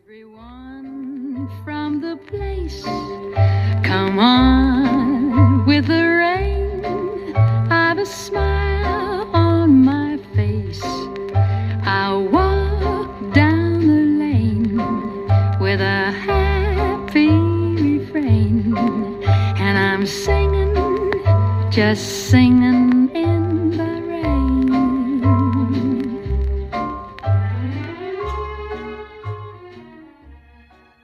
Everyone from the place, come on with the rain. I've a smile on my face. I walk down the lane with a happy refrain, and I'm singing, just singing